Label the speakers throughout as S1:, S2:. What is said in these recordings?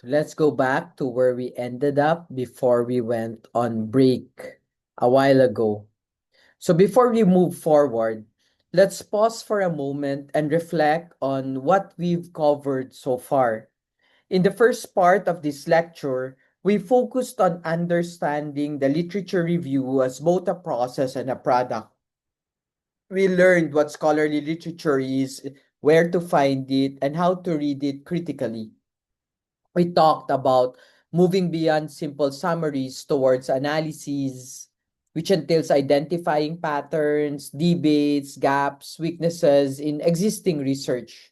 S1: Let's go back to where we ended up before we went on break a while ago. So before we move forward, let's pause for a moment and reflect on what we've covered so far. In the first part of this lecture, we focused on understanding the literature review as both a process and a product. We learned what scholarly literature is, where to find it, and how to read it critically. We talked about moving beyond simple summaries towards analyses, which entails identifying patterns, debates, gaps, weaknesses in existing research.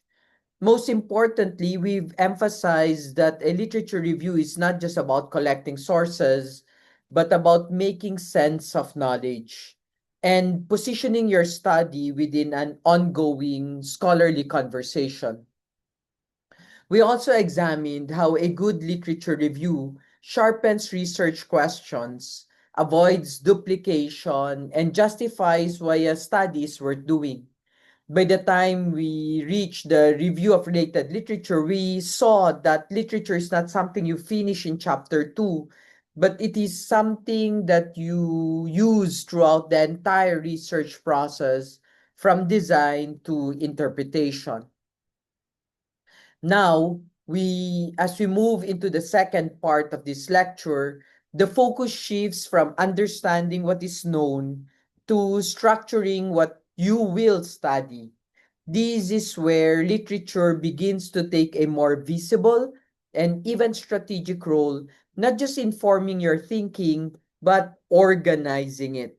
S1: Most importantly, we've emphasized that a literature review is not just about collecting sources, but about making sense of knowledge and positioning your study within an ongoing scholarly conversation. We also examined how a good literature review sharpens research questions, avoids duplication, and justifies why a study is worth doing. By the time we reached the review of related literature, we saw that literature is not something you finish in chapter 2, but it is something that you use throughout the entire research process from design to interpretation. Now, as we move into the second part of this lecture, the focus shifts from understanding what is known to structuring what you will study. This is where literature begins to take a more visible and even strategic role, not just informing your thinking, but organizing it.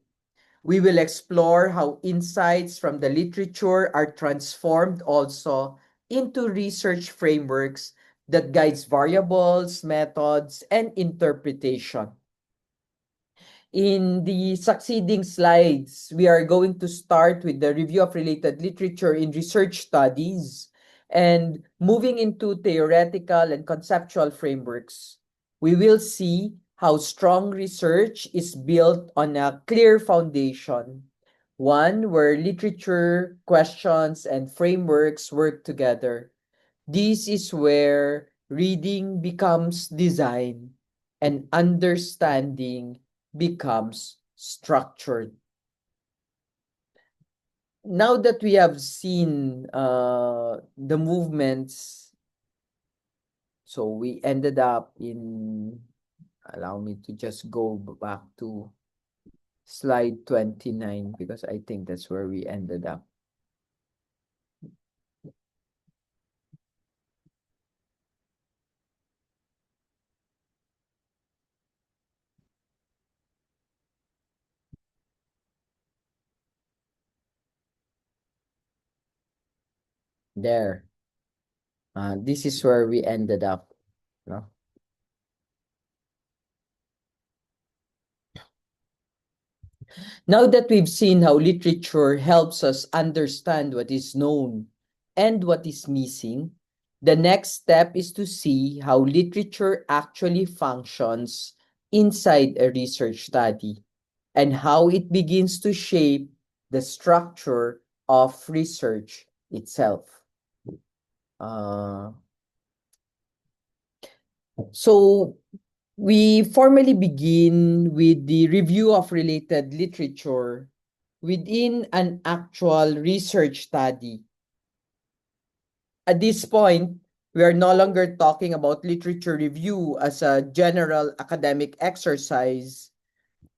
S1: We will explore how insights from the literature are transformed also into research frameworks that guides variables, methods, and interpretation. In the succeeding slides, we are going to start with the review of related literature in research studies and moving into theoretical and conceptual frameworks. We will see how strong research is built on a clear foundation, one where literature, questions, and frameworks work together. This is where reading becomes design and understanding becomes structured. Now that we have seen the movements, so we ended up in, allow me to just go back to slide 29 because I think that's where we ended up. There. This is where we ended up. No? Now that we've seen how literature helps us understand what is known and what is missing, the next step is to see how literature actually functions inside a research study and how it begins to shape the structure of research itself. Uh, so we formally begin with the review of related literature within an actual research study. At this point, we are no longer talking about literature review as a general academic exercise.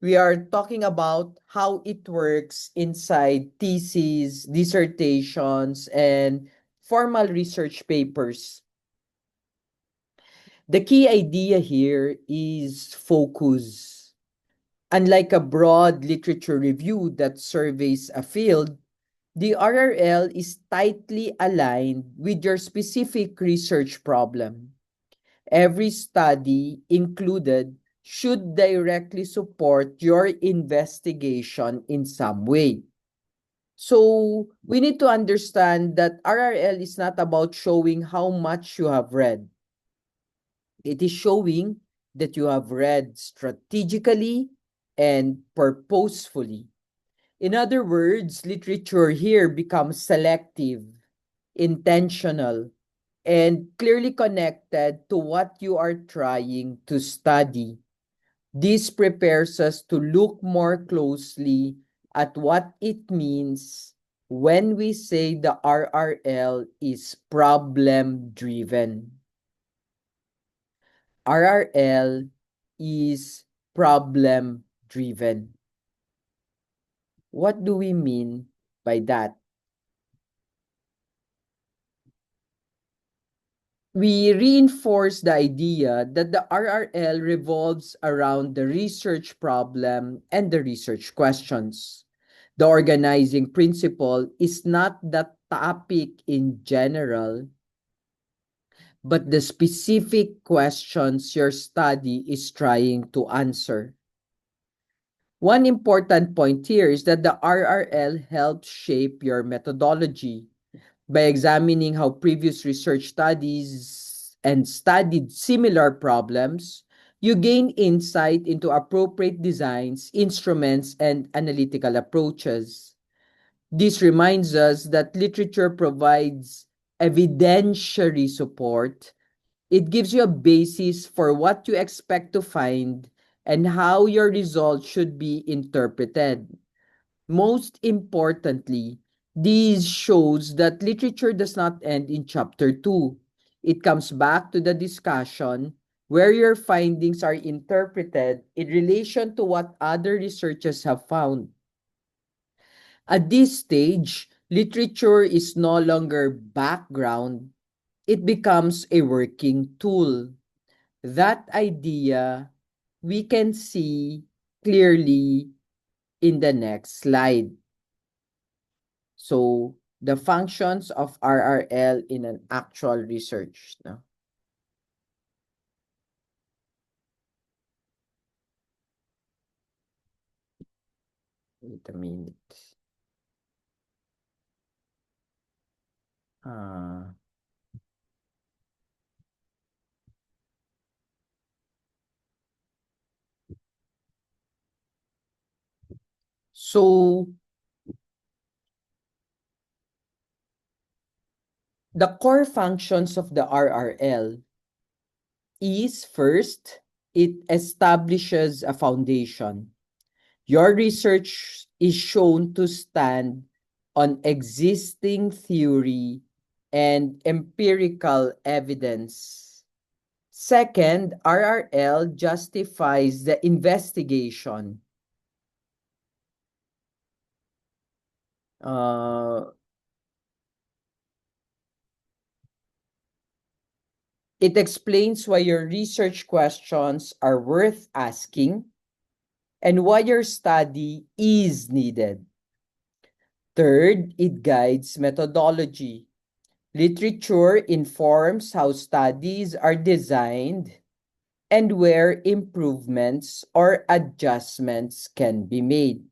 S1: We are talking about how it works inside theses, dissertations, and formal research papers. The key idea here is focus. Unlike a broad literature review that surveys a field, the RRL is tightly aligned with your specific research problem. Every study included should directly support your investigation in some way. So we need to understand that RRL is not about showing how much you have read. It is showing that you have read strategically and purposefully. In other words, literature here becomes selective, intentional, and clearly connected to what you are trying to study. This prepares us to look more closely at what it means when we say the RRL is problem driven. RRL is problem driven. What do we mean by that? We reinforce the idea that the RRL revolves around the research problem and the research questions. The organizing principle is not the topic in general, but the specific questions your study is trying to answer. One important point here is that the RRL helps shape your methodology. By examining how previous research studies and studied similar problems, you gain insight into appropriate designs, instruments, and analytical approaches. This reminds us that literature provides evidentiary support. It gives you a basis for what you expect to find and how your results should be interpreted. Most importantly, this shows that literature does not end in chapter 2. It comes back to the discussion where your findings are interpreted in relation to what other researchers have found. At this stage, literature is no longer background, it becomes a working tool. That idea we can see clearly in the next slide. So, the functions of RRL in an actual research. No? Wait a minute. Uh, so, the core functions of the RRL is first, it establishes a foundation. Your research is shown to stand on existing theory and empirical evidence. Second, RRL justifies the investigation. Uh, it explains why your research questions are worth asking and why your study is needed. Third, it guides methodology. Literature informs how studies are designed and where improvements or adjustments can be made.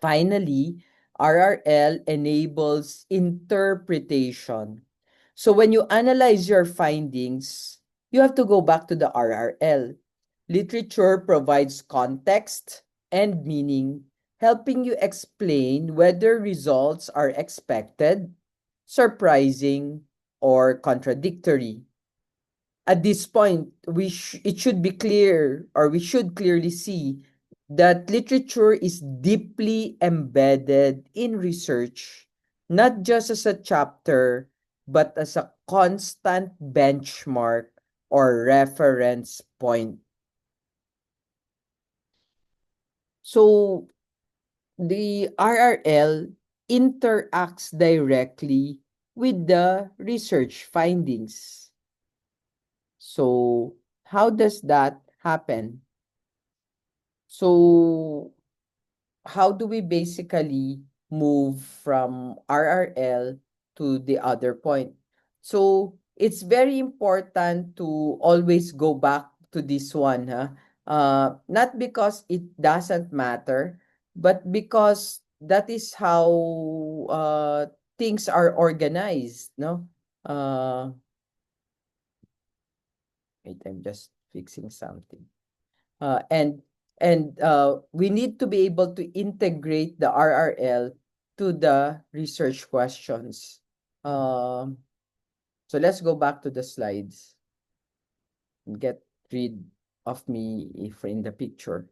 S1: Finally, RRL enables interpretation. So when you analyze your findings, you have to go back to the RRL. Literature provides context and meaning, helping you explain whether results are expected, surprising, or contradictory. At this point, it should be clear, or we should clearly see that literature is deeply embedded in research, not just as a chapter, but as a constant benchmark or reference point. So the RRL interacts directly with the research findings. So how does that happen? So how do we basically move from RRL to the other point? So it's very important to always go back to this one, huh? Not because it doesn't matter, but because that is how things are organized, no? Uh, wait, I'm just fixing something. And we need to be able to integrate the RRL to the research questions. Um, So let's go back to the slides and get rid of me if in the picture.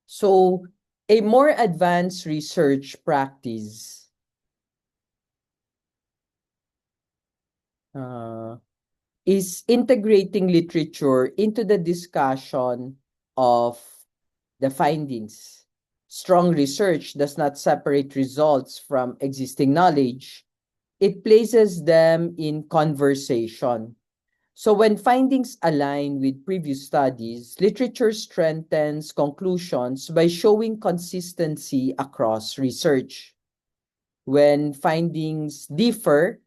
S1: So a more advanced research practice is integrating literature into the discussion of the findings. Strong research does not separate results from existing knowledge. It places them in conversation. So when findings align with previous studies, literature strengthens conclusions by showing consistency across research. When findings differ,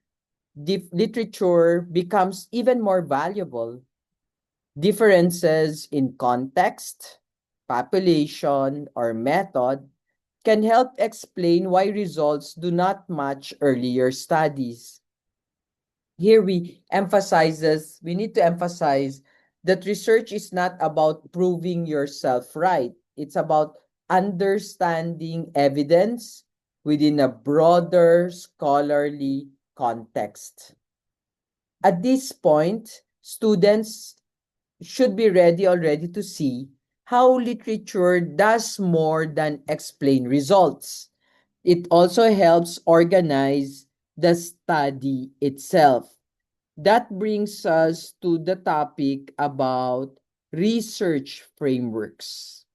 S1: literature becomes even more valuable. Differences in context, population, or method can help explain why results do not match earlier studies. Here we need to emphasize that research is not about proving yourself right. It's about understanding evidence within a broader scholarly context. At this point, students should be ready already to see how literature does more than explain results. It also helps organize the study itself. That brings us to the topic about research frameworks,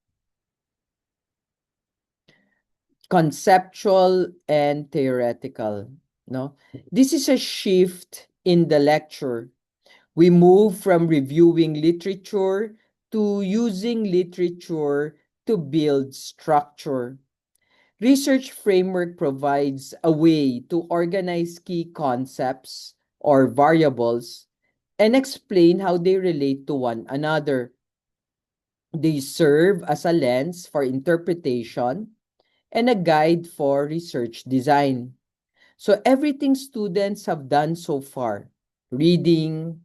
S1: conceptual and theoretical. No, this is a shift in the lecture. We move from reviewing literature to using literature to build structure. Research framework provides a way to organize key concepts or variables and explain how they relate to one another. They serve as a lens for interpretation and a guide for research design. So everything students have done so far, reading,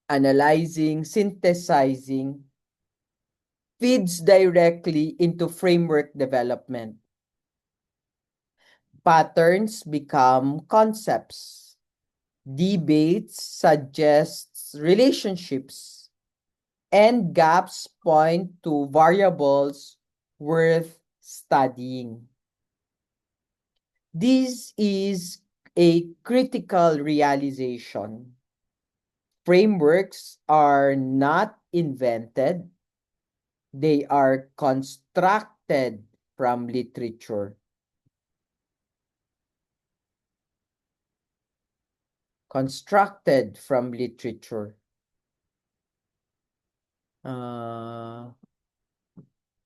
S1: analyzing, synthesizing, feeds directly into framework development. Patterns become concepts. Debates suggests relationships, and gaps point to variables worth studying. This is a critical realization. Frameworks are not invented, they are constructed from literature. Constructed from literature.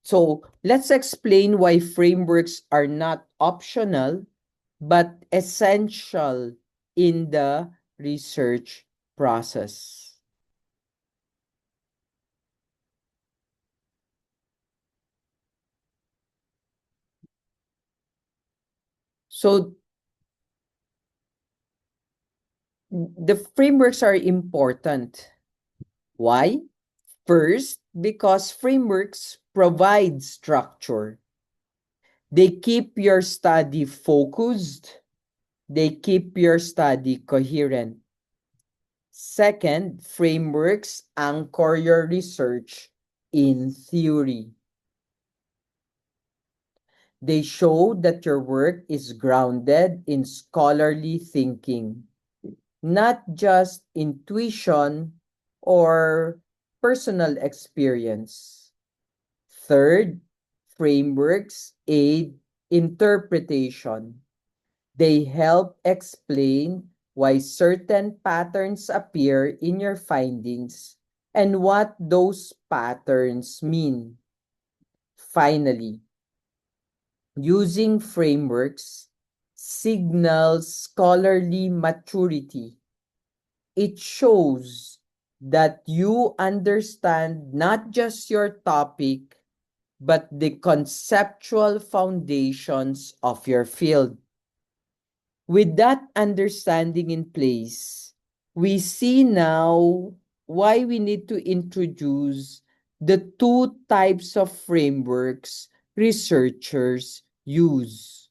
S1: So let's explain why frameworks are not optional, but essential in the research process. So the frameworks are important. Why? First, because frameworks provide structure. They keep your study focused. They keep your study coherent. Second, frameworks anchor your research in theory. They show that your work is grounded in scholarly thinking, not just intuition or personal experience. Third, frameworks aid interpretation. They help explain why certain patterns appear in your findings and what those patterns mean. Finally, using frameworks signals scholarly maturity. It shows that you understand not just your topic, but the conceptual foundations of your field. With that understanding in place, we see now why we need to introduce the two types of frameworks researchers use.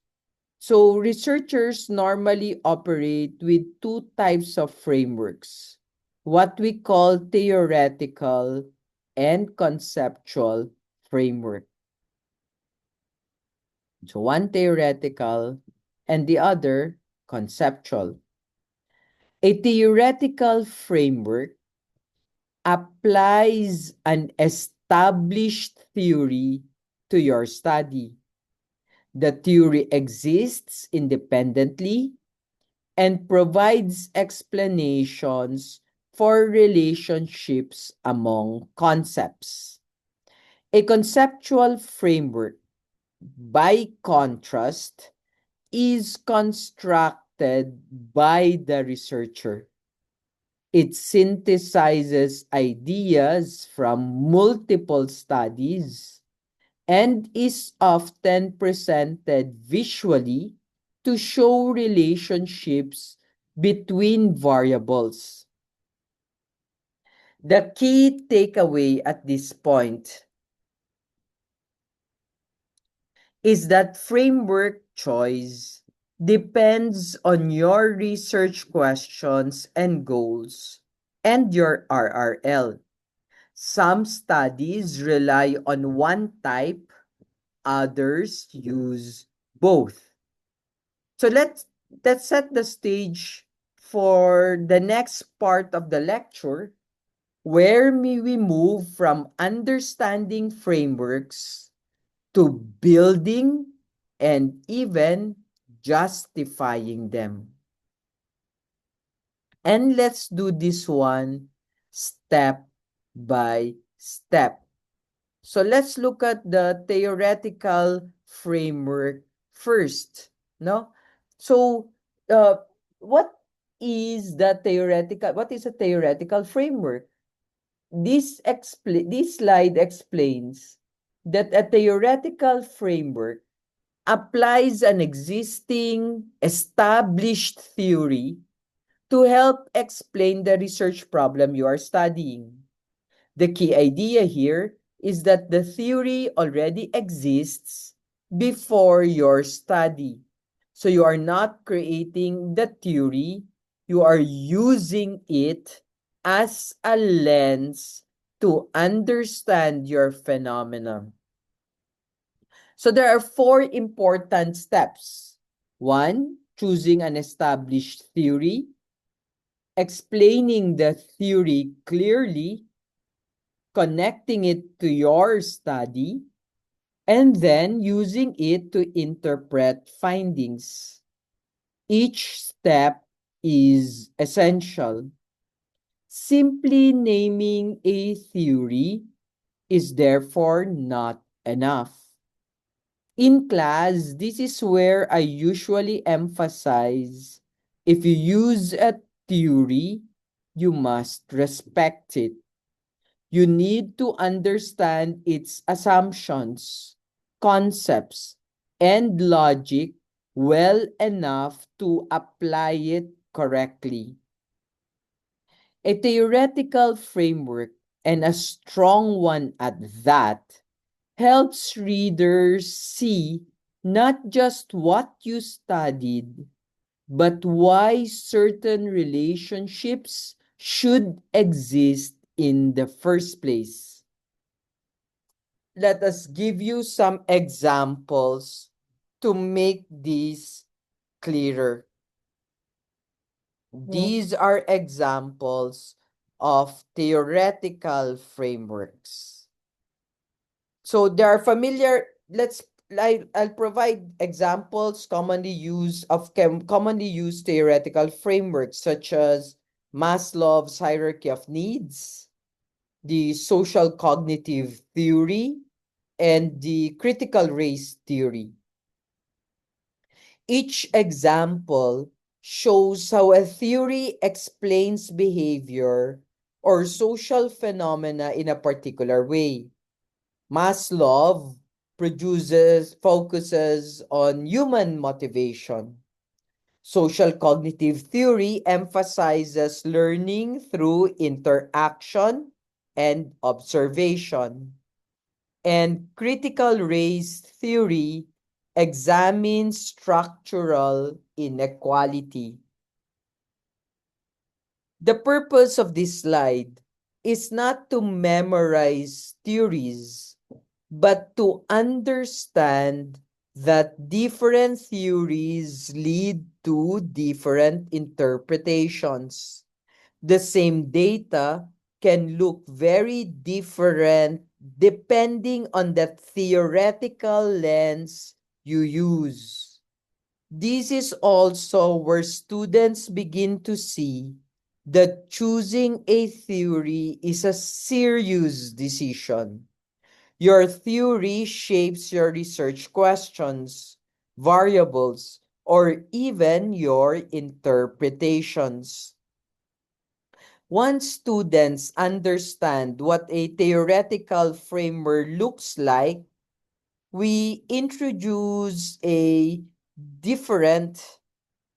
S1: So researchers normally operate with two types of frameworks, what we call theoretical and conceptual framework. So one theoretical and the other conceptual. A theoretical framework applies an established theory to your study. The theory exists independently and provides explanations for relationships among concepts. A conceptual framework, by contrast, is constructed by the researcher. It synthesizes ideas from multiple studies and is often presented visually to show relationships between variables. The key takeaway at this point is that framework choice depends on your research questions and goals and your RRL. Some studies rely on one type, others use both. So let's set the stage for the next part of the lecture, where may we move from understanding frameworks to building and even justifying them. And let's do this one step by step. So let's look at the theoretical framework first, no? So, what what is a theoretical framework? This slide explains that a theoretical framework applies an existing established theory to help explain the research problem you are studying. The key idea here is that the theory already exists before your study. So you are not creating the theory, you are using it as a lens to understand your phenomenon. So there are four important steps. One, choosing an established theory, explaining the theory clearly, connecting it to your study, and then using it to interpret findings. Each step is essential. Simply naming a theory is therefore not enough. In class, this is where I usually emphasize, if you use a theory, you must respect it. You need to understand its assumptions, concepts, and logic well enough to apply it correctly. A theoretical framework, and a strong one at that, helps readers see not just what you studied, but why certain relationships should exist in the first place. Let us give you some examples to make this clearer. These are examples of theoretical frameworks. So there are familiar, I'll provide examples commonly used theoretical frameworks, such as Maslow's hierarchy of needs, the social cognitive theory, and the critical race theory. Each example shows how a theory explains behavior or social phenomena in a particular way. Maslow focuses on human motivation. Social cognitive theory emphasizes learning through interaction and observation. And critical race theory examines structural inequality. The purpose of this slide is not to memorize theories, but to understand that different theories lead to different interpretations. The same data can look very different depending on the theoretical lens you use. This is also where students begin to see that choosing a theory is a serious decision. Your theory shapes your research questions, variables, or even your interpretations. Once students understand what a theoretical framework looks like, we introduce a different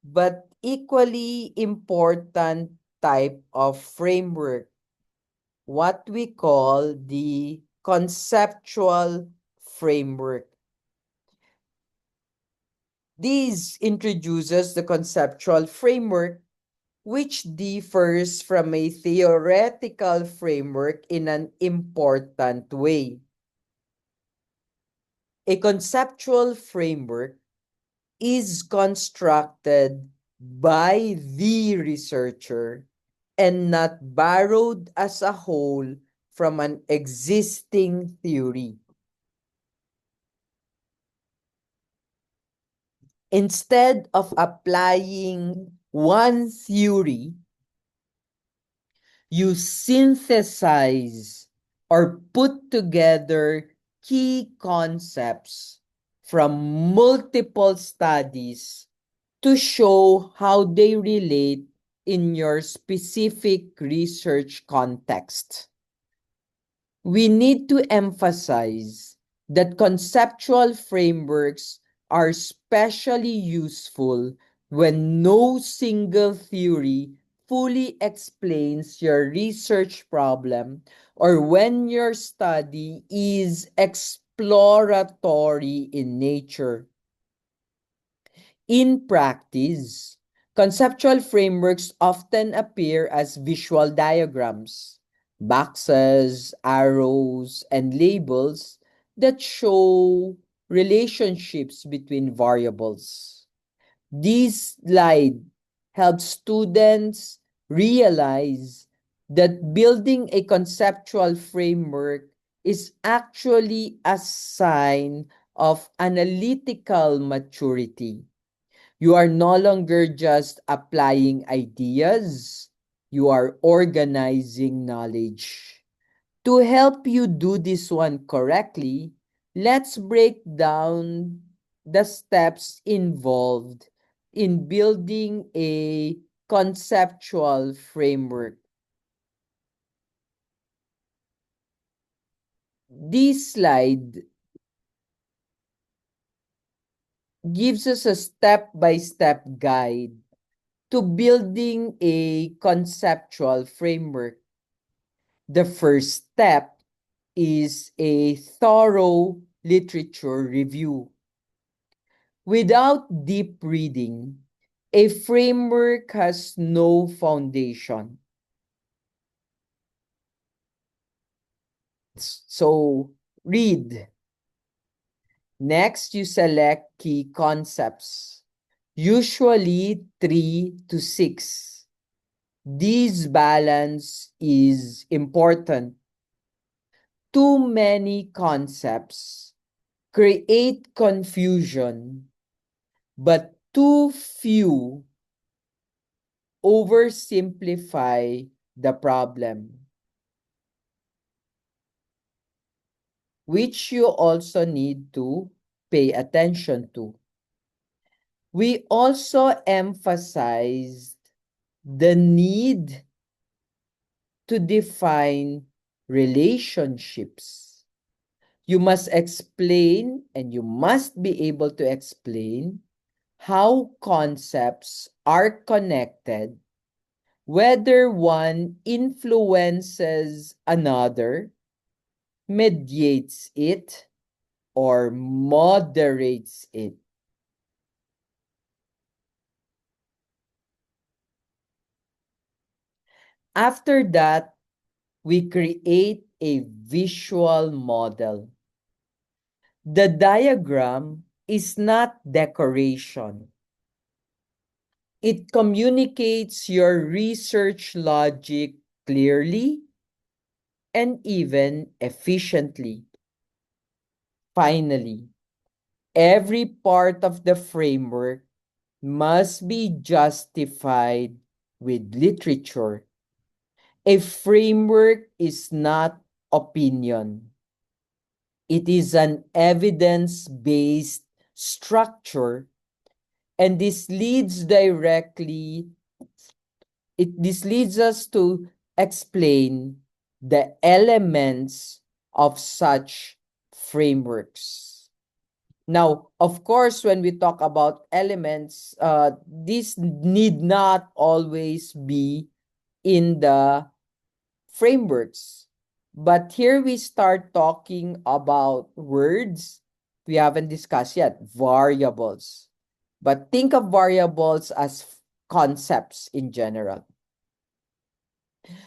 S1: but equally important type of framework, what we call the conceptual framework. This introduces the conceptual framework, which differs from a theoretical framework in an important way. A conceptual framework is constructed by the researcher and not borrowed as a whole from an existing theory. Instead of applying one theory, you synthesize or put together key concepts from multiple studies to show how they relate in your specific research context. We need to emphasize that conceptual frameworks are especially useful when no single theory fully explains your research problem or when your study is exploratory in nature. In practice, conceptual frameworks often appear as visual diagrams, boxes, arrows, and labels that show relationships between variables. This slide helps students realize that building a conceptual framework is actually a sign of analytical maturity. You are no longer just applying ideas, you are organizing knowledge. To help you do this one correctly, let's break down the steps involved in building a conceptual framework. This slide gives us a step-by-step guide to building a conceptual framework. The first step is a thorough literature review. Without deep reading, a framework has no foundation. So, read. Next, you select key concepts, usually 3 to 6. This balance is important. Too many concepts create confusion, but too few oversimplify the problem, which you also need to pay attention to. We also emphasized the need to define relationships. You must explain and you must be able to explain how concepts are connected, whether one influences another, mediates it, or moderates it. After that, we create a visual model. The diagram is not decoration. It communicates your research logic clearly and even efficiently. Finally, every part of the framework must be justified with literature. A framework is not opinion. It is an evidence-based structure, and this leads us to explain the elements of such frameworks. Now, of course, when we talk about elements, this need not always be in the frameworks. But here we start talking about words we haven't discussed yet, variables. But think of variables as concepts in general.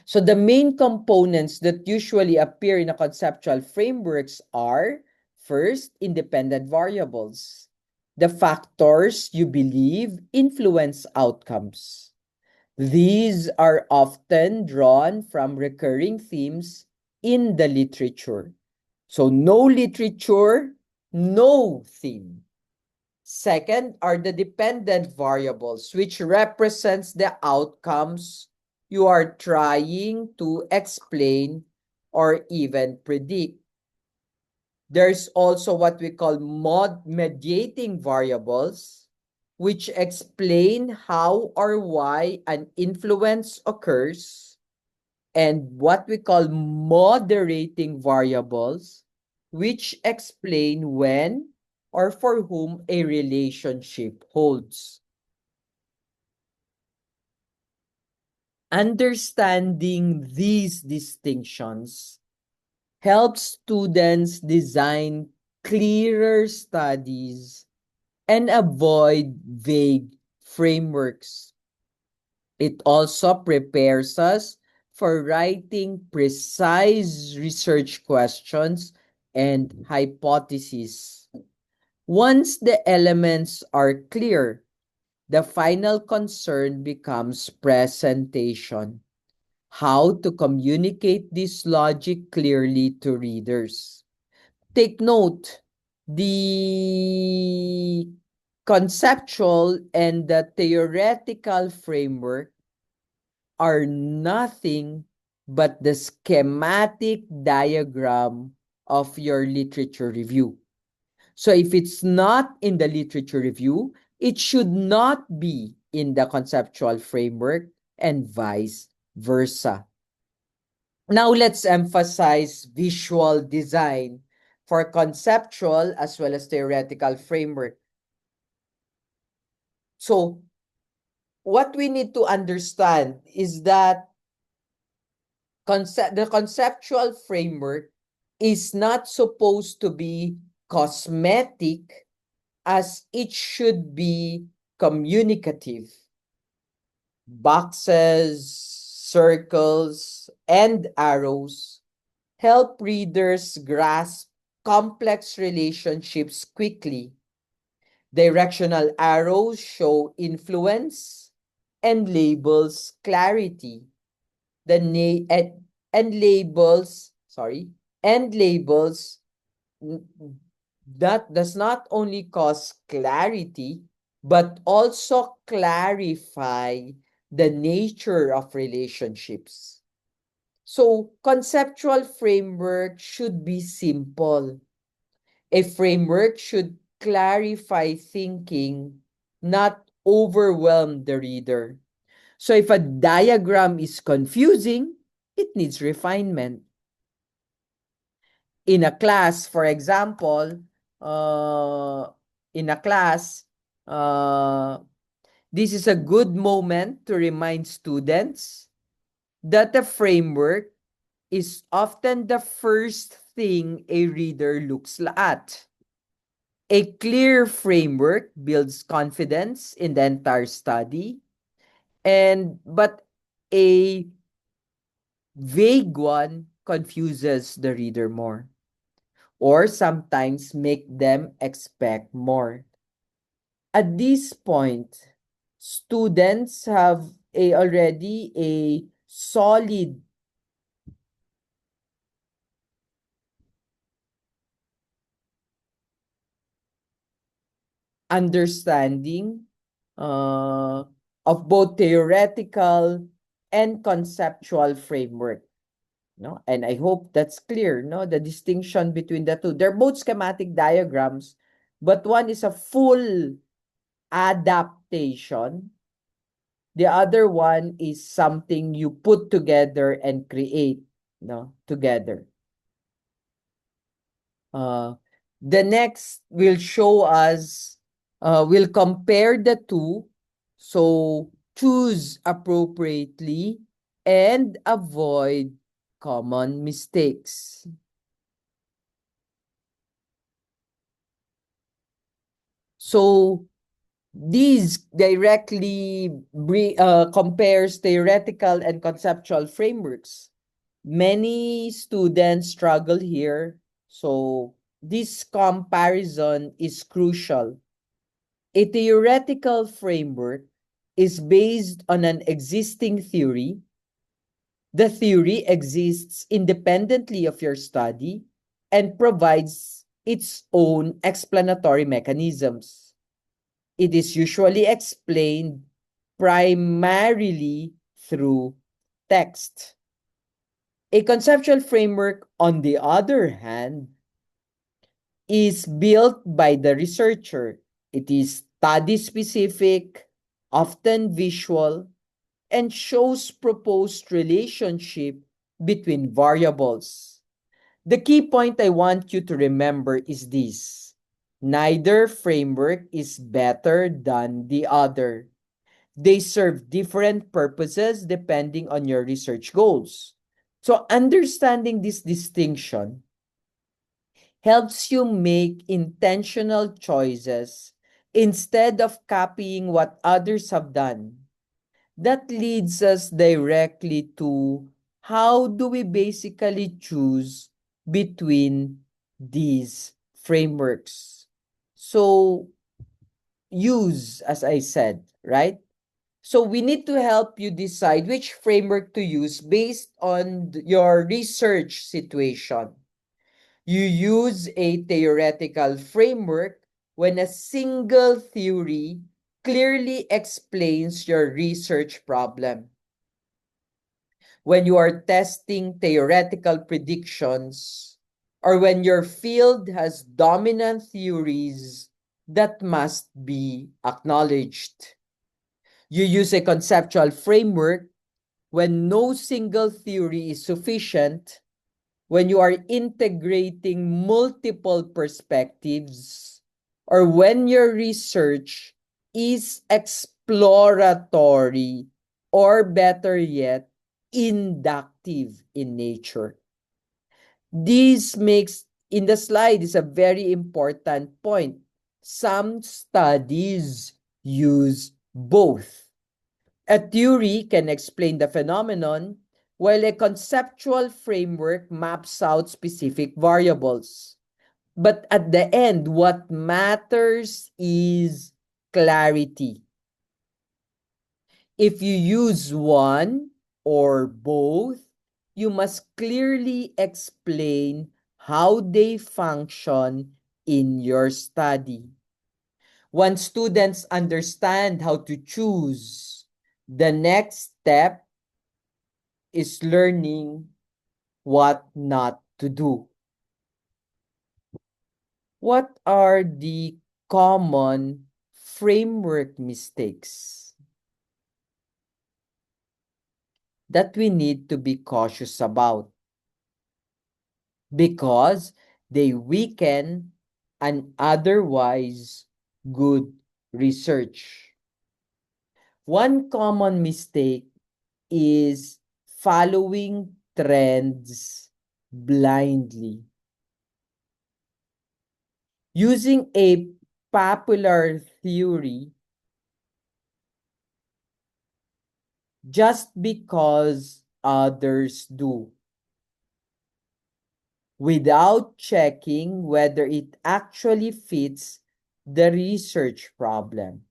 S1: So the main components that usually appear in a conceptual frameworks are, first, independent variables. The factors you believe influence outcomes. These are often drawn from recurring themes in the literature. So no literature, no theme. Second are the dependent variables, which represents the outcomes you are trying to explain or even predict. There's also what we call mediating variables, which explain how or why an influence occurs, and what we call moderating variables, which explain when or for whom a relationship holds. Understanding these distinctions helps students design clearer studies and avoid vague frameworks. It also prepares us for writing precise research questions and hypotheses. Once the elements are clear, the final concern becomes presentation. How to communicate this logic clearly to readers. Take note, the conceptual and the theoretical framework are nothing but the schematic diagram of your literature review. So if it's not in the literature review, it should not be in the conceptual framework and vice versa. Now let's emphasize visual design for conceptual as well as theoretical framework. So what we need to understand is that the conceptual framework is not supposed to be cosmetic, as it should be communicative. Boxes, circles, and arrows help readers grasp complex relationships quickly. Directional arrows show influence, and labels clarity. The and labels, sorry, and labels that does not only cause clarity, but also clarify the nature of relationships. So, conceptual framework should be simple. A framework should clarify thinking, not overwhelm the reader. So, if a diagram is confusing, it needs refinement. In a class, for example, in a class, uh, this is a good moment to remind students that the framework is often the first thing a reader looks at. A clear framework builds confidence in the entire study, but a vague one confuses the reader more, or sometimes make them expect more. At this point, students have already a solid understanding uh, of both theoretical and conceptual framework. No? And I hope that's clear, no? The distinction between the two. They're both schematic diagrams, but one is a full adaptation. The other one is something you put together and create, no, together. Uh, the next will show us, will compare the two. So choose appropriately and avoid common mistakes. So these directly compares theoretical and conceptual frameworks. Many students struggle here, so this comparison is crucial. A theoretical framework is based on an existing theory. The theory exists independently of your study and provides its own explanatory mechanisms. It is usually explained primarily through text. A conceptual framework, on the other hand, is built by the researcher. It is study specific, often visual, and shows proposed relationship between variables. The key point I want you to remember is this: neither framework is better than the other. They serve different purposes depending on your research goals. So understanding this distinction helps you make intentional choices instead of copying what others have done. That leads us directly to how do we basically choose between these frameworks. So use, as I said, right? So we need to help you decide which framework to use based on your research situation. You use a theoretical framework when a single theory clearly explains your research problem. When you are testing theoretical predictions, or when your field has dominant theories that must be acknowledged. You use a conceptual framework when no single theory is sufficient, when you are integrating multiple perspectives, or when your research is exploratory, or better yet, inductive in nature. This makes, in the slide, is a very important point. Some studies use both. A theory can explain the phenomenon, while a conceptual framework maps out specific variables. But at the end, what matters is clarity. If you use one or both, you must clearly explain how they function in your study. Once students understand how to choose, the next step is learning what not to do. What are the common framework mistakes that we need to be cautious about? Because they weaken an otherwise good research. One common mistake is following trends blindly. Using a popular theory just because others do, without checking whether it actually fits the research problem.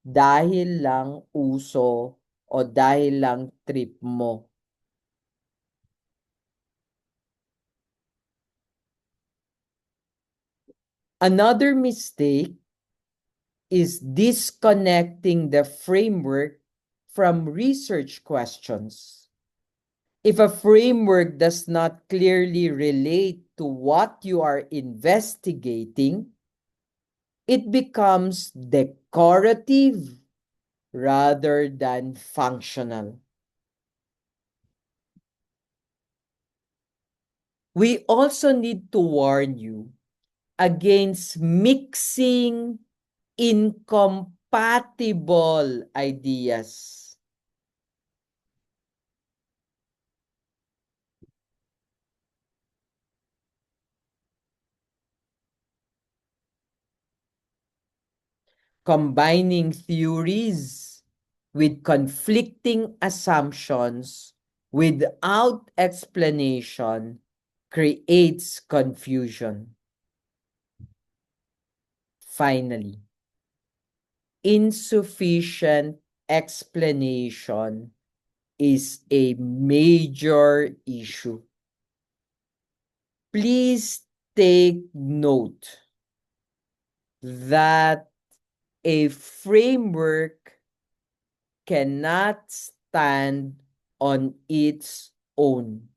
S1: Dahil lang uso o dahil lang trip mo. Another mistake is disconnecting the framework from research questions. If a framework does not clearly relate to what you are investigating, it becomes decorative rather than functional. We also need to warn you against mixing incompatible ideas. Combining theories with conflicting assumptions without explanation creates confusion. Finally, insufficient explanation is a major issue. Please take note that a framework cannot stand on its own.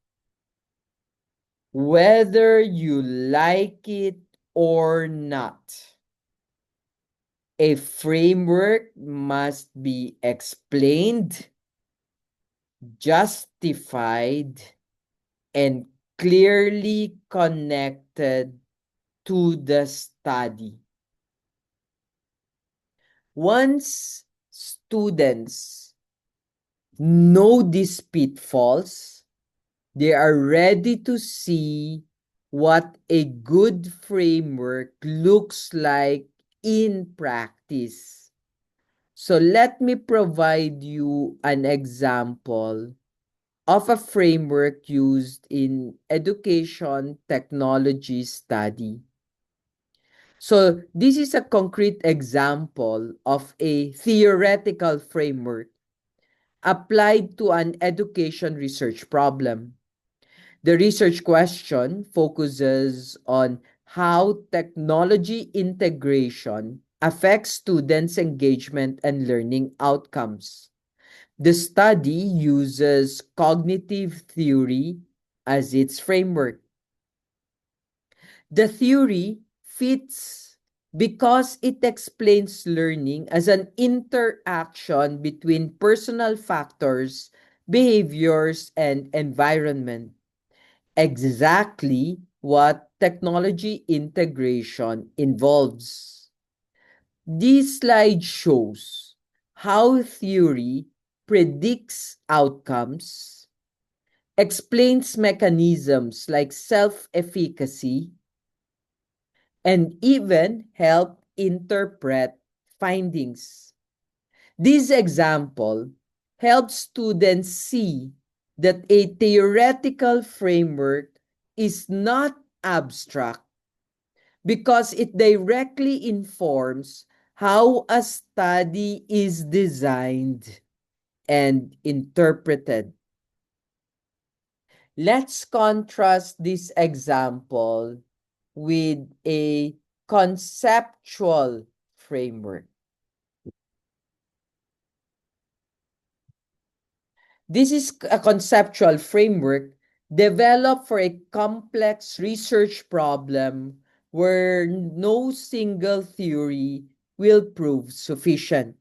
S1: Whether you like it or not, a framework must be explained, justified, and clearly connected to the study. Once students know these pitfalls, they are ready to see what a good framework looks like in practice. So let me provide you an example of a framework used in education technology study. So this is a concrete example of a theoretical framework applied to an education research problem. The research question focuses on how technology integration affects students' engagement and learning outcomes. The study uses cognitive theory as its framework. The theory fits because it explains learning as an interaction between personal factors, behaviors, and environment. Exactly what technology integration involves. This slide shows how theory predicts outcomes, explains mechanisms like self-efficacy, and even help interpret findings. This example helps students see that a theoretical framework is not abstract because it directly informs how a study is designed and interpreted. Let's contrast this example with a conceptual framework. This is a conceptual framework developed for a complex research problem where no single theory will prove sufficient.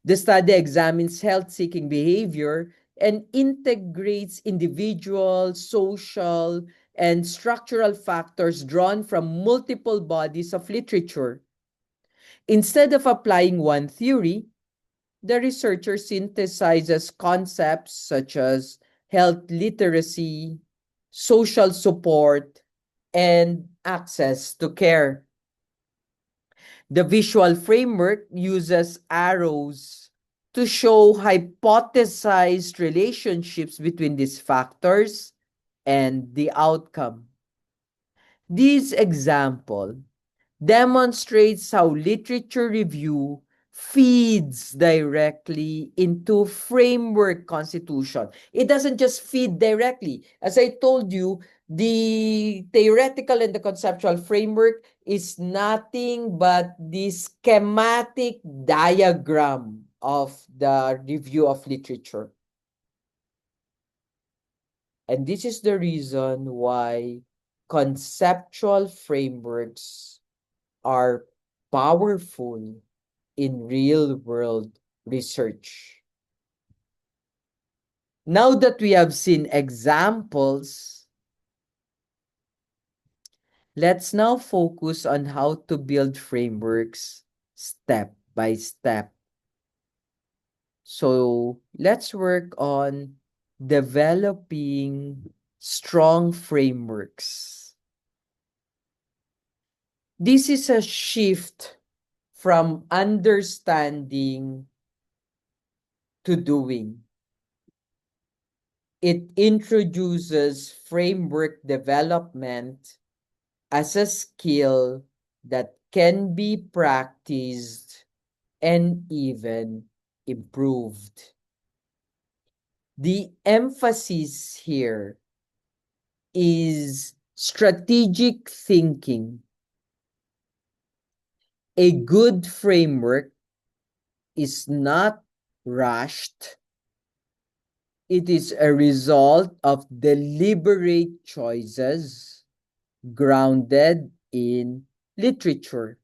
S1: The study examines health-seeking behavior and integrates individual, social, and structural factors drawn from multiple bodies of literature. Instead of applying one theory, the researcher synthesizes concepts such as health literacy, social support, and access to care. The visual framework uses arrows to show hypothesized relationships between these factors and the outcome. This example demonstrates how literature review feeds directly into framework constitution. It doesn't just feed directly. As I told you, the theoretical and the conceptual framework is nothing but the schematic diagram of the review of literature. And this is the reason why conceptual frameworks are powerful in real-world research. Now that we have seen examples, let's now focus on how to build frameworks step by step. So let's work on developing strong frameworks. This is a shift from understanding to doing. It introduces framework development as a skill that can be practiced and even improved. The emphasis here is strategic thinking. A good framework is not rushed. It is a result of deliberate choices grounded in literature.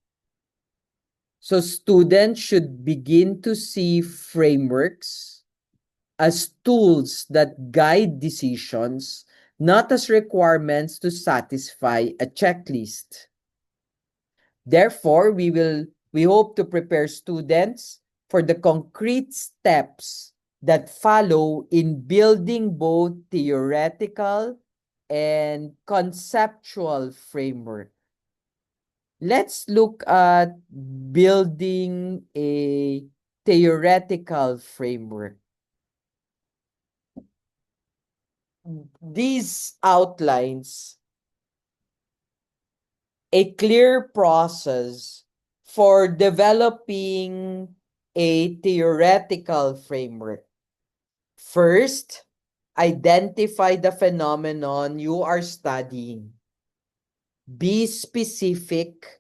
S1: So students should begin to see frameworks as tools that guide decisions, not as requirements to satisfy a checklist. Therefore, we hope to prepare students for the concrete steps that follow in building both theoretical and conceptual framework. Let's look at building a theoretical framework. These outlines a clear process for developing a theoretical framework. First, identify the phenomenon you are studying. Be specific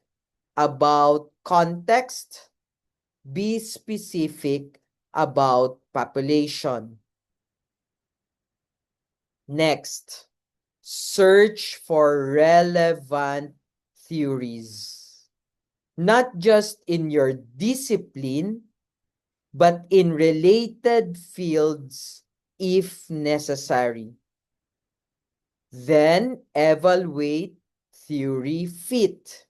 S1: about context. Be specific about population. Next, search for relevant theories, not just in your discipline, but in related fields if necessary. Then evaluate theory fit.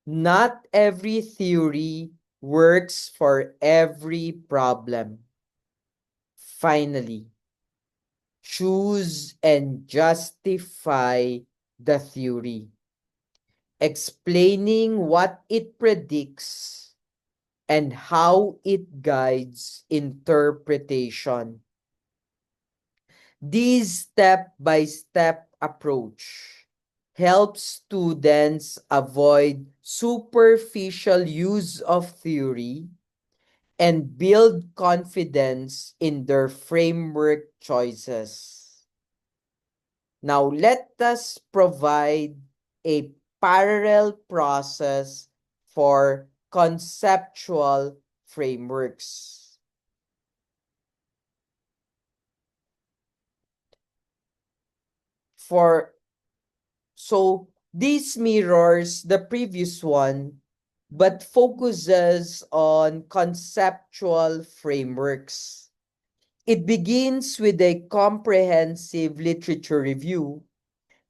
S1: Not every theory works for every problem. Finally, choose and justify the theory, explaining what it predicts and how it guides interpretation. This step-by-step approach helps students avoid superficial use of theory and build confidence in their framework choices. Now, let us provide a parallel process for conceptual frameworks. So this mirrors the previous one, but focuses on conceptual frameworks. It begins with a comprehensive literature review,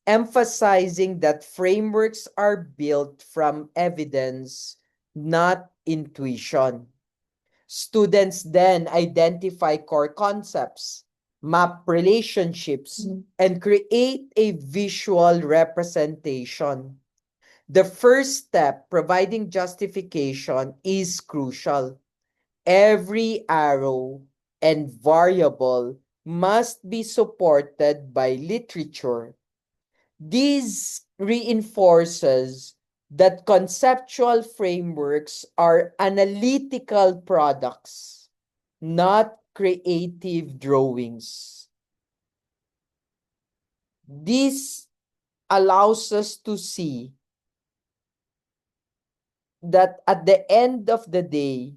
S1: emphasizing that frameworks are built from evidence, not intuition. Students then identify core concepts, map relationships, and create a visual representation. The first step, providing justification, is crucial. Every arrow and variable must be supported by literature. This reinforces that conceptual frameworks are analytical products, not creative drawings. This allows us to see that at the end of the day,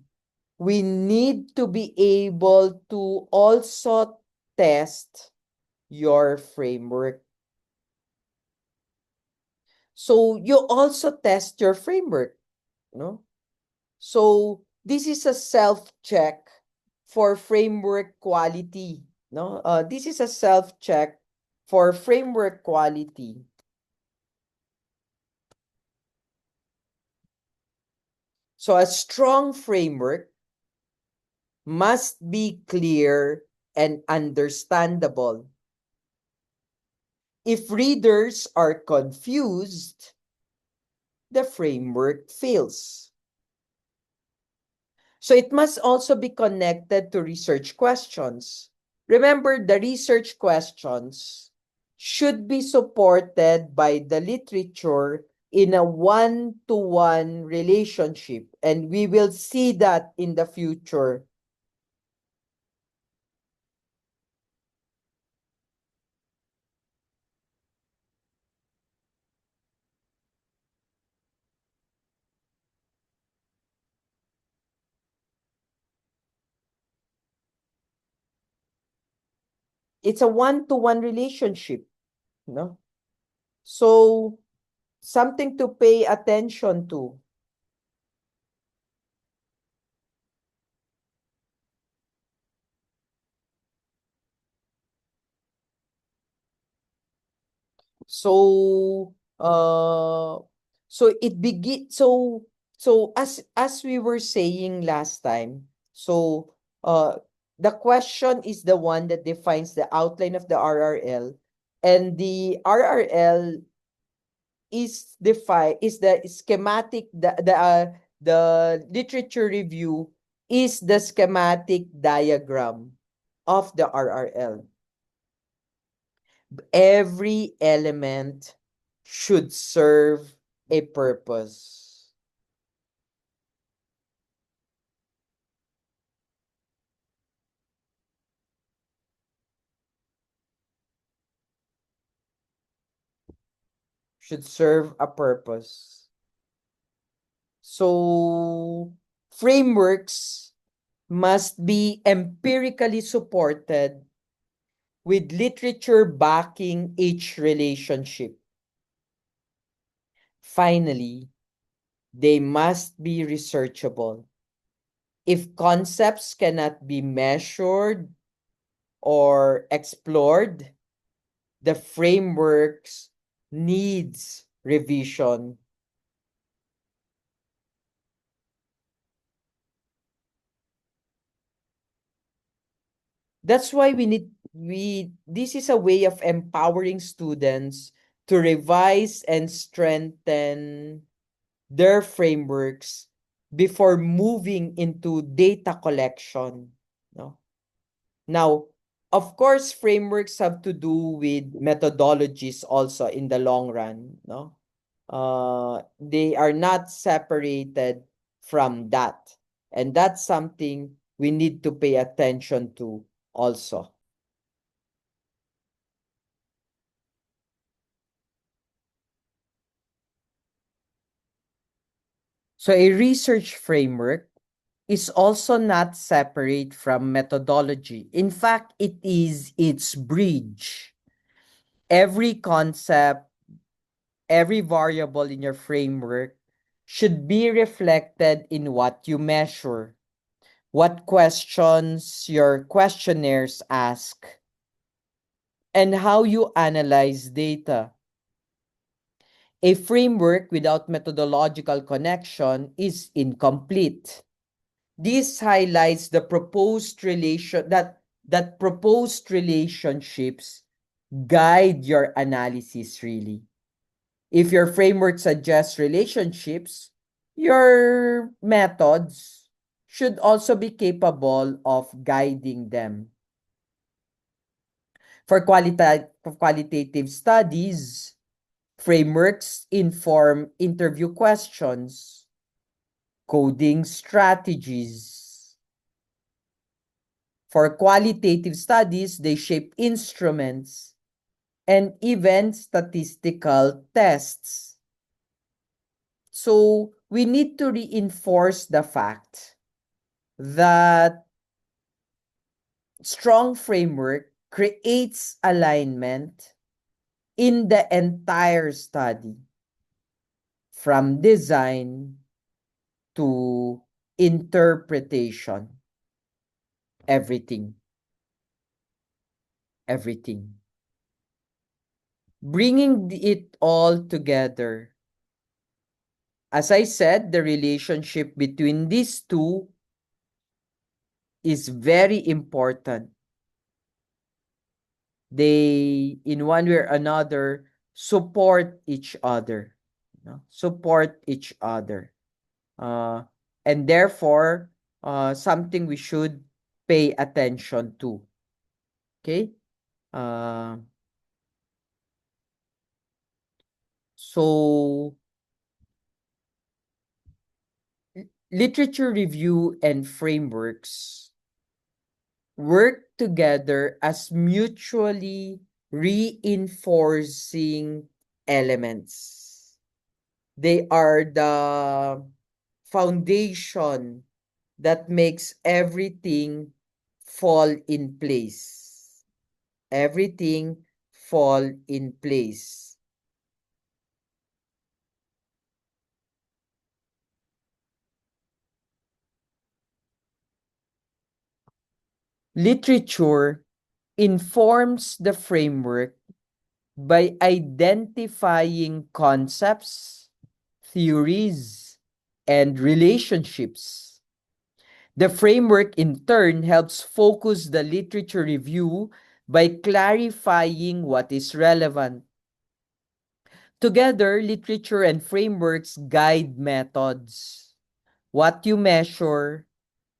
S1: we need to be able to also test your framework. So you also test your framework, no? So this is a self-check for framework quality, no? This is a self-check for framework quality. So a strong framework must be clear and understandable. If readers are confused, the framework fails. So it must also be connected to research questions. Remember, the research questions should be supported by the literature in a one-to-one relationship, and we will see that in the future. It's a one-to-one relationship, no? So something to pay attention to. So so it begin so as we were saying last time, so the question is the one that defines the outline of the RRL, and the RRL is the schematic, the literature review is the schematic diagram of the RRL. Every element should serve a purpose. Should serve a purpose. So frameworks must be empirically supported with literature backing each relationship. Finally, they must be researchable. If concepts cannot be measured or explored, the frameworks needs revision. That's why this is a way of empowering students to revise and strengthen their frameworks before moving into data collection, no? Now, of course, frameworks have to do with methodologies also in the long run, no? They are not separated from that. And that's something we need to pay attention to also. So a research framework is also not separate from methodology. In fact, it is its bridge. Every concept, every variable in your framework should be reflected in what you measure, what questions your questionnaires ask, and how you analyze data. A framework without methodological connection is incomplete. This highlights the proposed relation that proposed relationships guide your analysis really. If your framework suggests relationships, your methods should also be capable of guiding them. For qualitative studies, frameworks inform interview questions, coding strategies. For qualitative studies, they shape instruments and even statistical tests. So we need to reinforce the fact that strong framework creates alignment in the entire study, from design to interpretation. Everything. Everything. Bringing it all together. As I said, the relationship between these two is very important. They, in one way or another, support each other. Support each other. And therefore, something we should pay attention to. Okay? So, literature review and frameworks work together as mutually reinforcing elements. They are the foundation that makes everything fall in place. Everything fall in place. Literature informs the framework by identifying concepts, theories, and relationships. The framework, in turn, helps focus the literature review by clarifying what is relevant. Together, literature and frameworks guide methods, what you measure,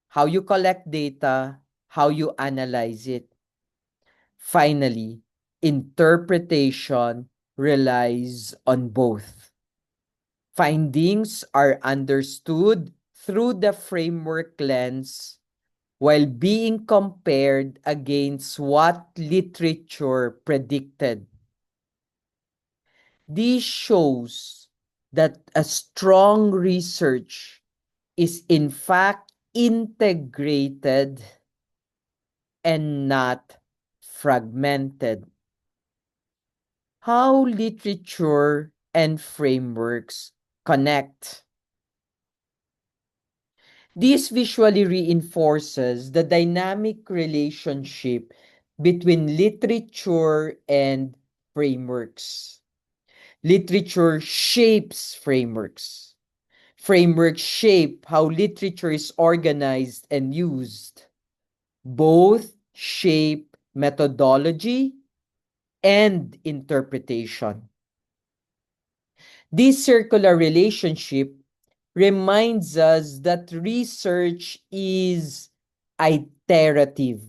S1: how you collect data, how you analyze it. Finally, interpretation relies on both. Findings are understood through the framework lens while being compared against what literature predicted. This shows that a strong research is in fact integrated and not fragmented. How literature and frameworks connect. This visually reinforces the dynamic relationship between literature and frameworks. Literature shapes frameworks. Frameworks shape how literature is organized and used. Both shape methodology and interpretation. This circular relationship reminds us that research is iterative.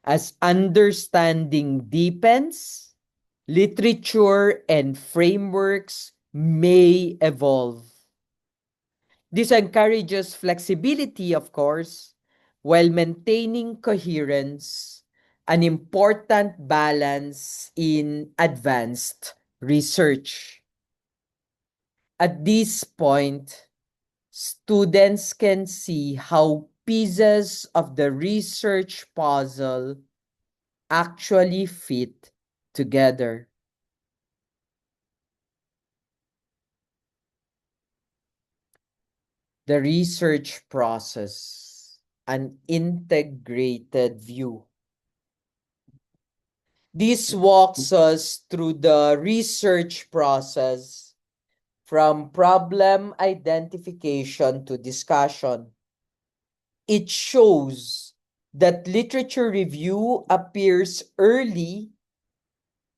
S1: As understanding deepens, literature and frameworks may evolve. This encourages flexibility, of course, while maintaining coherence, an important balance in advanced research. At this point, students can see how pieces of the research puzzle actually fit together. The research process, an integrated view. This walks us through the research process from problem identification to discussion. It shows that literature review appears early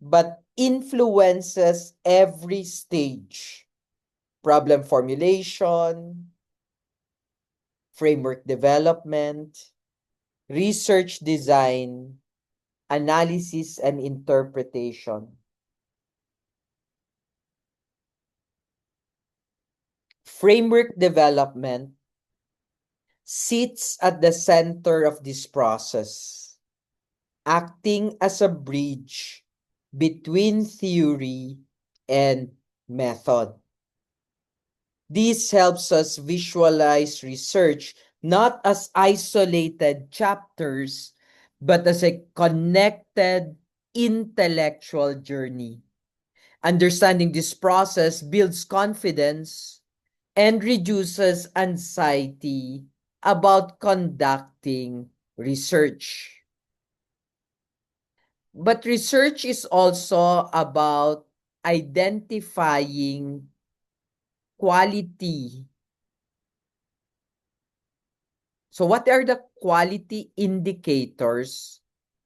S1: but influences every stage: problem formulation, framework development, research design, analysis and interpretation. Framework development sits at the center of this process, acting as a bridge between theory and method. This helps us visualize research not as isolated chapters, but as a connected intellectual journey. Understanding this process builds confidence and reduces anxiety about conducting research. But research is also about identifying quality. So what are the quality indicators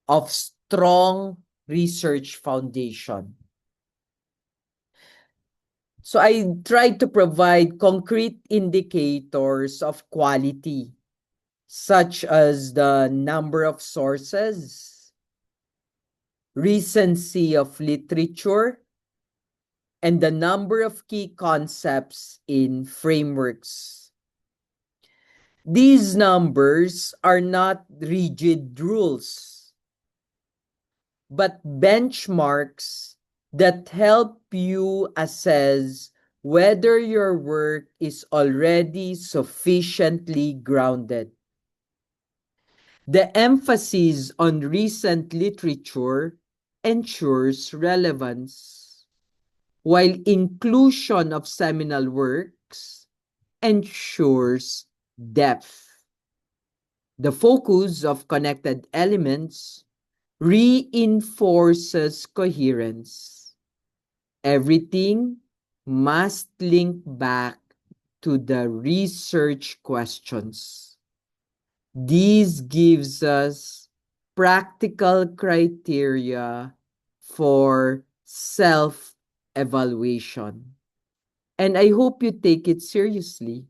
S1: of strong research foundation? So I tried to provide concrete indicators of quality, such as the number of sources, recency of literature, and the number of key concepts in frameworks. These numbers are not rigid rules, but benchmarks that help you assess whether your work is already sufficiently grounded. The emphasis on recent literature ensures relevance, while inclusion of seminal works ensures depth. The focus of connected elements reinforces coherence. Everything must link back to the research questions. This gives us practical criteria for self-evaluation. And I hope you take it seriously.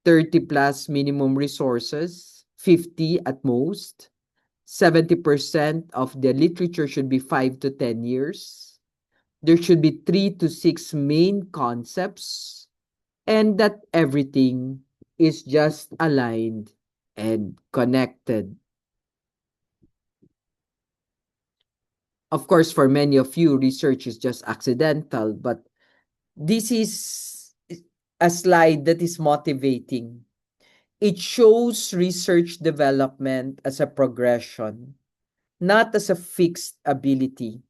S1: 30 plus minimum resources, 50 at most. 70% of the literature should be 5 to 10 years. There should be 3 to 6 main concepts, and that everything is just aligned and connected. Of course, for many of you, research is just accidental, but this is a slide that is motivating. It shows research development as a progression, not as a fixed ability.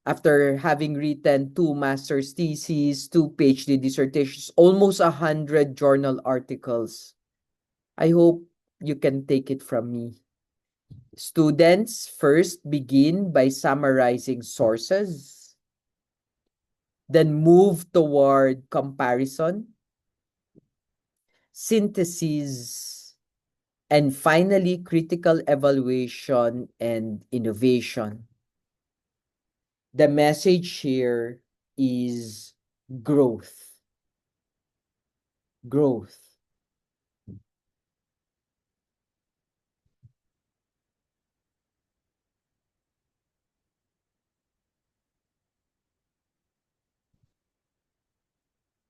S1: After having written 2 master's theses, 2 PhD dissertations, almost 100 journal articles, I hope you can take it from me. Students first begin by summarizing sources, then move toward comparison, synthesis, and finally critical evaluation and innovation. The message here is growth. Growth.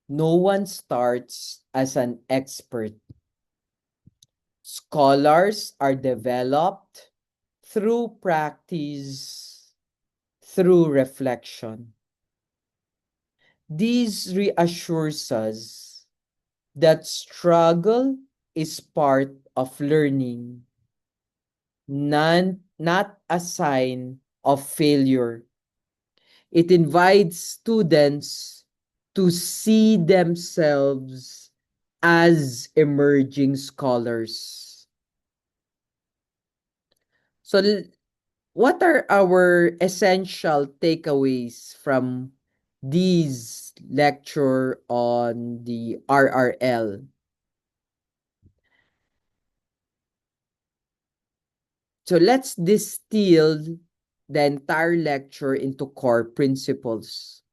S1: No one starts as an expert. Scholars are developed through practice, through reflection. This reassures us that struggle is part of learning, not a sign of failure. It invites students to see themselves as emerging scholars. So, what are our essential takeaways from this lecture on the RRL? So let's distill the entire lecture into core principles.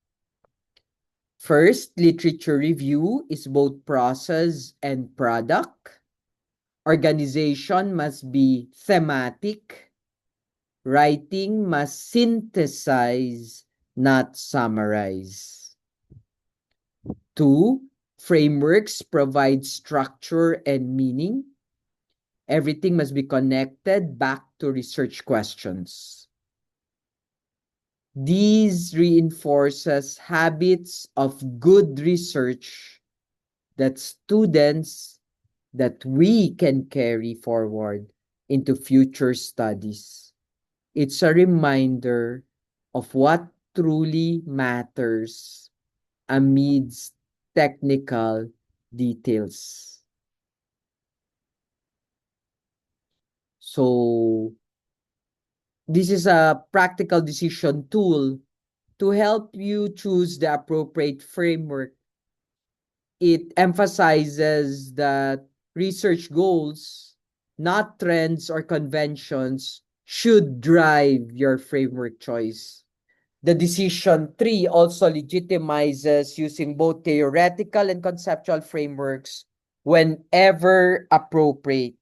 S1: First, literature review is both process and product. Organization must be thematic. Writing must synthesize, not summarize. Two, frameworks provide structure and meaning. Everything must be connected back to research questions. These reinforces habits of good research that students that we can carry forward into future studies. It's a reminder of what truly matters amidst technical details. So, this is a practical decision tool to help you choose the appropriate framework. It emphasizes that research goals, not trends or conventions, should drive your framework choice. The decision tree also legitimizes using both theoretical and conceptual frameworks whenever appropriate.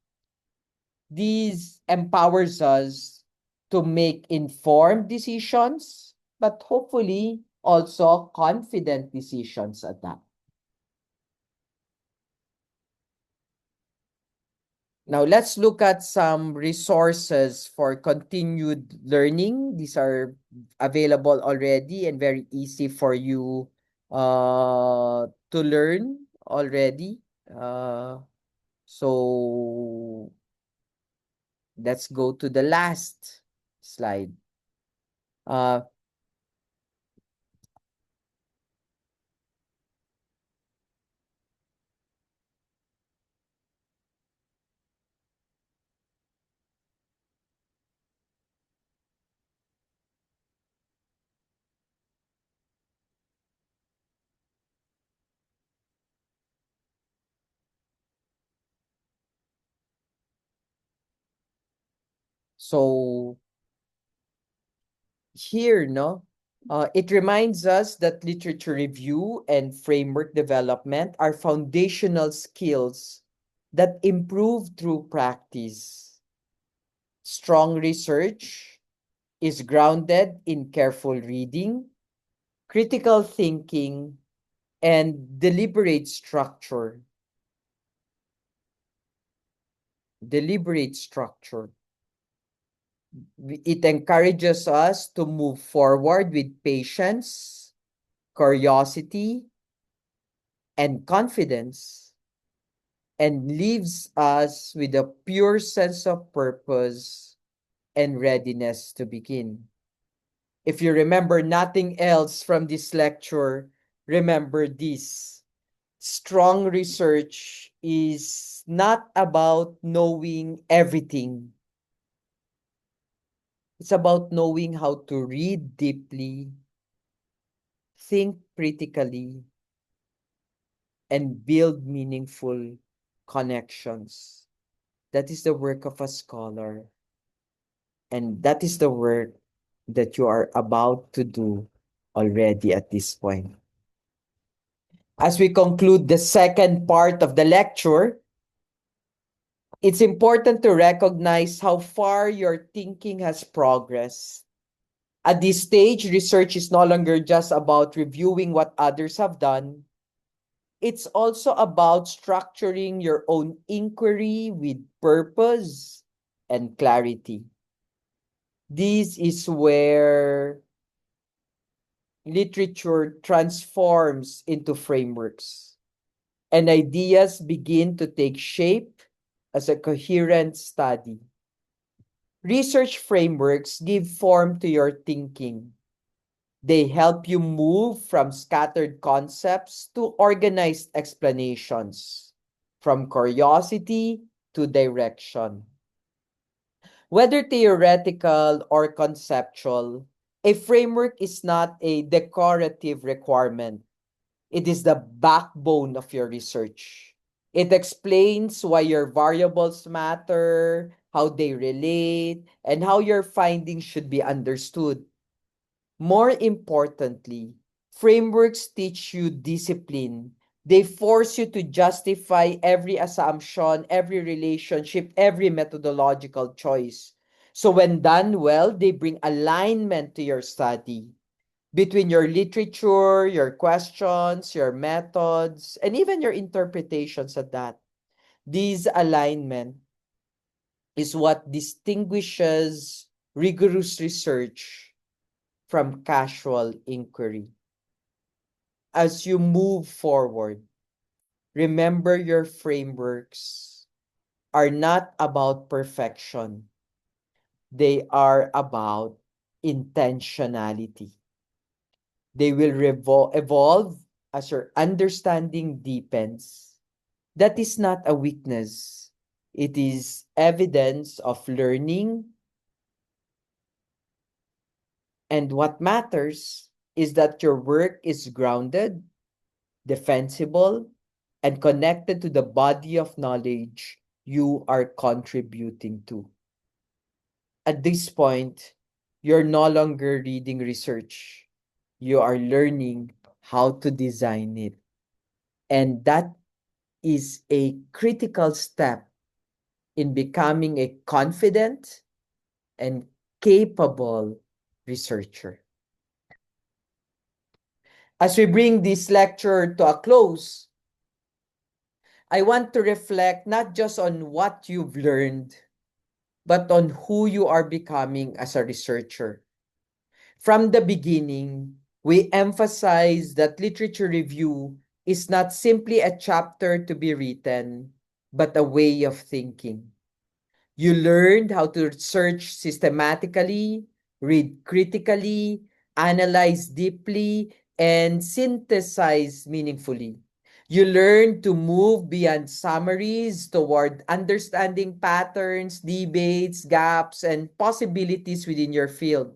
S1: These empowers us to make informed decisions, but hopefully also confident decisions at that. Now, let's look at some resources for continued learning. These are available already and very easy for you to learn already. So let's go to the last slide. Uh, so here, no, it reminds us that literature review and framework development are foundational skills that improve through practice. Strong research is grounded in careful reading, critical thinking, and deliberate structure. Deliberate structure. It encourages us to move forward with patience, curiosity, and confidence, and leaves us with a pure sense of purpose and readiness to begin. If you remember nothing else from this lecture, remember this. Strong research is not about knowing everything. It's about knowing how to read deeply, think critically, and build meaningful connections. That is the work of a scholar. And that is the work that you are about to do already at this point. As we conclude the second part of the lecture, it's important to recognize how far your thinking has progressed. At this stage, research is no longer just about reviewing what others have done. It's also about structuring your own inquiry with purpose and clarity. This is where literature transforms into frameworks, and ideas begin to take shape as a coherent study. Research frameworks give form to your thinking. They help you move from scattered concepts to organized explanations, from curiosity to direction. Whether theoretical or conceptual, a framework is not a decorative requirement. It is the backbone of your research. It explains why your variables matter, how they relate, and how your findings should be understood. More importantly, frameworks teach you discipline. They force you to justify every assumption, every relationship, every methodological choice. So, when done well, they bring alignment to your study between your literature, your questions, your methods, and even your interpretations of that. This alignment is what distinguishes rigorous research from casual inquiry. As you move forward, remember your frameworks are not about perfection, they are about intentionality. They will evolve as your understanding deepens. That is not a weakness, it is evidence of learning. And what matters is that your work is grounded, defensible, and connected to the body of knowledge you are contributing to. At this point, you're no longer reading research. You are learning how to design it. And that is a critical step in becoming a confident and capable researcher. As we bring this lecture to a close, I want to reflect not just on what you've learned, but on who you are becoming as a researcher. From the beginning, we emphasize that literature review is not simply a chapter to be written, but a way of thinking. You learned how to search systematically, read critically, analyze deeply, and synthesize meaningfully. You learn to move beyond summaries toward understanding patterns, debates, gaps, and possibilities within your field.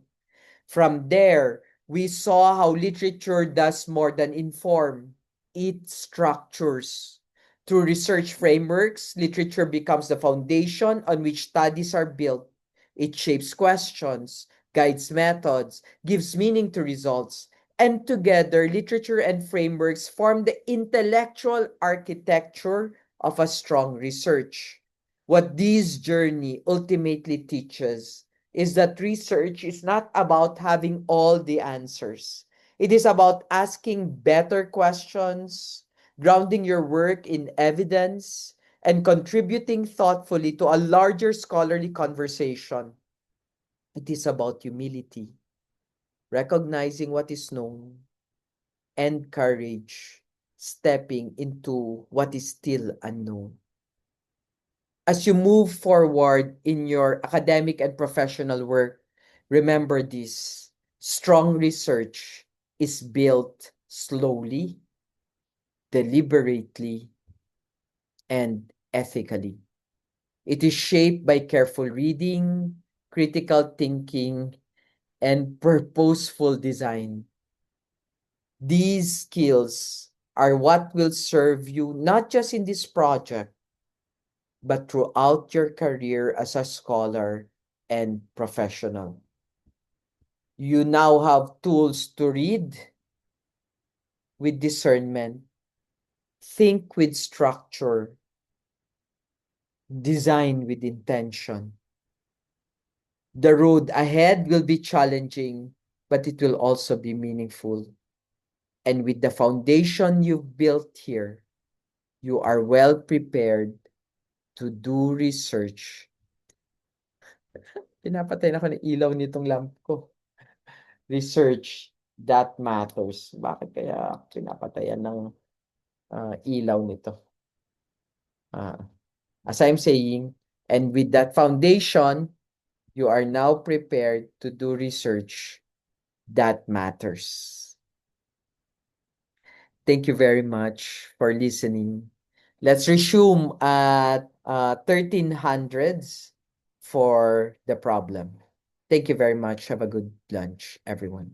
S1: From there, we saw how literature does more than inform, it structures. Through research frameworks, literature becomes the foundation on which studies are built. It shapes questions, guides methods, gives meaning to results, and together, literature and frameworks form the intellectual architecture of a strong research. What this journey ultimately teaches is that research is not about having all the answers. It is about asking better questions, grounding your work in evidence, and contributing thoughtfully to a larger scholarly conversation. It is about humility, recognizing what is known, and courage, stepping into what is still unknown. As you move forward in your academic and professional work, remember this: strong research is built slowly, deliberately, and ethically. It is shaped by careful reading, critical thinking, and purposeful design. These skills are what will serve you not just in this project, but throughout your career as a scholar and professional. You now have tools to read with discernment, think with structure, design with intention. The road ahead will be challenging, but it will also be meaningful. And with the foundation you've built here, you are well prepared to do research. Pinapatay na ko ng ilaw nitong lamp ko. Research that matters. Bakit kaya pinapatayan ng ilaw nito? As I'm saying, and with that foundation, you are now prepared to do research that matters. Thank you very much for listening. Let's resume at 1300s for the problem. Thank you very much. Have a good lunch, everyone.